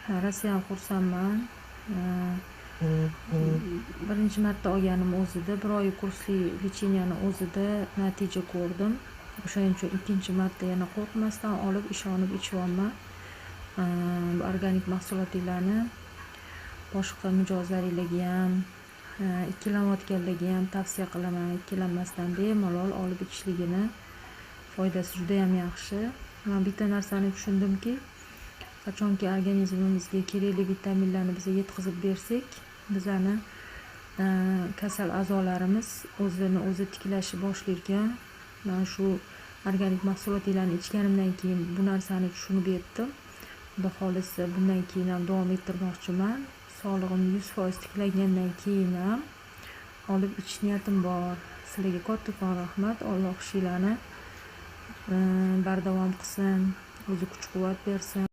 Rosa ham xursandman. Birinchi marta olganim o'zida, bir oy kursli lecheniyani o'zida natija ko'rdim. O'shaning uchun ikkinchi marta yana qo'rqmasdan olib, ishonib ichyapman. Organik mahsulotlarni boshqa mijozlaringizga ham, ikkilanayotganlarga ham tavsiya qilaman. Ikkilanmasdan bemalol olib ichishligini. Foydasi juda ham yaxshi. Men bitta narsani tushundimki, qachonki organizmimizga kerakli vitaminlarni biz yetkazib bersak, bizani kasal a'zolarimiz o'zini o'zi tiklashni boshlaydigan. Men shu organik mahsulotlarni ichganimdan keyin bu narsani tushunib yetdim. Xudo xolisa bundan keyin ham davom ettirmoqchiman. Sog'lig'im 100% tiklangandan keyin ham olib ichish niyatim bor. Sizlarga kattakon rahmat. Alloh ishinglarni bardavom qilsin, o'zi kuch-quvvat bersin.